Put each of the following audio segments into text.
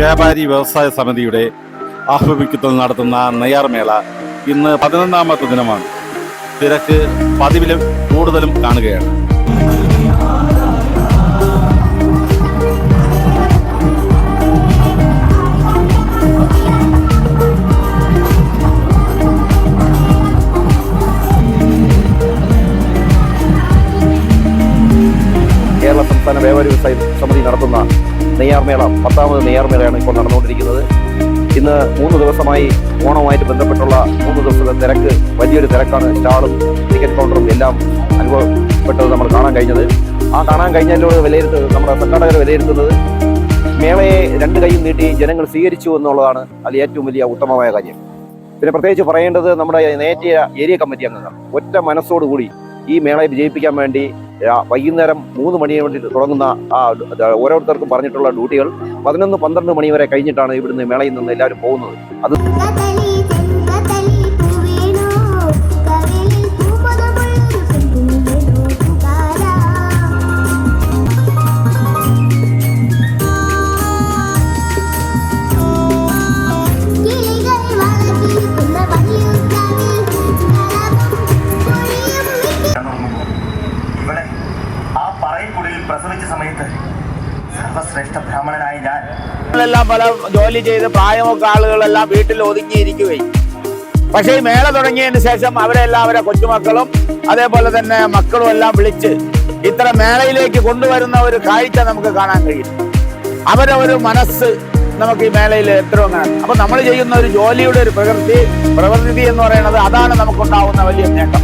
വ്യാപാരി വ്യവസായ സമിതിയുടെ ആഭിമുഖ്യത്തിൽ നടത്തുന്ന നെയ്യാർമേള ഇന്ന് 11ാമത്തെ ദിനമാണ്. തിരക്ക് പതിവിലും കൂടുതലും കാണുകയാണ്. കേരള സംസ്ഥാന വ്യാപാരി വ്യവസായ സമിതി നടത്തുന്ന നെയ്യാർമേള 10ാമത് നെയ്യാർമേളയാണ് ഇപ്പോൾ നടന്നുകൊണ്ടിരിക്കുന്നത്. ഇന്ന് 3 ദിവസമായി ഓണവുമായിട്ട് ബന്ധപ്പെട്ടുള്ള 3 ദിവസത്തെ തിരക്ക്, വലിയൊരു തിരക്കാണ്. സ്റ്റാളും ടിക്കറ്റ് കൗണ്ടറും എല്ലാം അനുഭവപ്പെട്ടത് നമ്മൾ കാണാൻ കഴിഞ്ഞത്. കാണാൻ കഴിഞ്ഞതിലൂടെ നമ്മുടെ സംഘാടകർ വിലയിരുത്തുന്നത് മേളയെ 2 കൈയും നീട്ടി ജനങ്ങൾ സ്വീകരിച്ചു എന്നുള്ളതാണ് അതിൽ ഏറ്റവും വലിയ ഉത്തമമായ കാര്യം. പിന്നെ പ്രത്യേകിച്ച് പറയേണ്ടത് നമ്മുടെ നേറ്റിയ ഏരിയ കമ്മിറ്റി അംഗങ്ങൾ ഒറ്റ മനസ്സോടുകൂടി ഈ മേളയെ വിജയിപ്പിക്കാൻ വേണ്ടി വൈകുന്നേരം 3 മണിക്ക് വേണ്ടി തുടങ്ങുന്ന ഓരോരുത്തർക്കും പറഞ്ഞിട്ടുള്ള ഡ്യൂട്ടികൾ 11-12 മണി വരെ കഴിഞ്ഞിട്ടാണ് ഇവിടുന്ന് മേളയിൽ നിന്ന് എല്ലാവരും പോകുന്നത്. അത് പ്രസവിച്ച സമയത്ത് സർവശ്രേഷ്ഠ ബ്രാഹ്മണനായ ഞാൻ പല ജോലി ചെയ്ത് പ്രായമൊക്കെ ആളുകളെല്ലാം വീട്ടിൽ ഒതുങ്ങിയിരിക്കുകയും, പക്ഷേ ഈ മേള തുടങ്ങിയതിന് ശേഷം അവരെ കൊച്ചുമക്കളും അതേപോലെ തന്നെ മക്കളും എല്ലാം വിളിച്ച് ഇത്ര മേളയിലേക്ക് കൊണ്ടുവരുന്ന ഒരു കാഴ്ച നമുക്ക് കാണാൻ കഴിയും. അവരെ ഒരു മനസ്സ് നമുക്ക് ഈ മേളയിൽ എത്രയും കാണാം. അപ്പൊ നമ്മൾ ചെയ്യുന്ന ഒരു ജോലിയുടെ ഒരു പ്രവൃത്തി എന്ന് പറയുന്നത് അതാണ് നമുക്കുണ്ടാവുന്ന വലിയ നേട്ടം.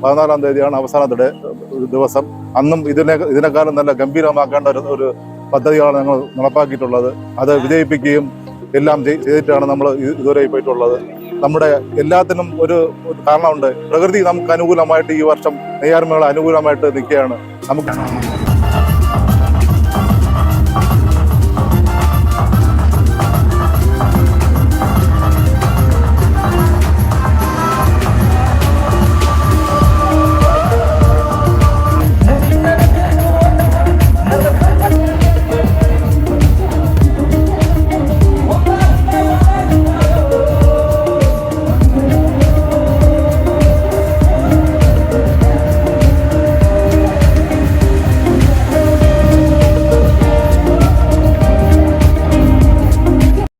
പതിനാലാം തീയതിയാണ് അവസാനത്തെ ദിവസം. അന്നും ഇതിനേക്കാളും നല്ല ഗംഭീരമാക്കേണ്ട ഒരു പദ്ധതിയാണ് ഞങ്ങൾ നടപ്പാക്കിയിട്ടുള്ളത്. അത് വിജയിപ്പിക്കുകയും എല്ലാം ചെയ്തിട്ടാണ് നമ്മൾ ഇതുവരെ പോയിട്ടുള്ളത്. നമ്മുടെ എല്ലാത്തിനും ഒരു കാരണമുണ്ട്. പ്രകൃതി നമുക്ക് അനുകൂലമായിട്ട് ഈ വർഷം നെയ്യാർമേള അനുകൂലമായിട്ട് നിൽക്കുകയാണ്. നമുക്ക്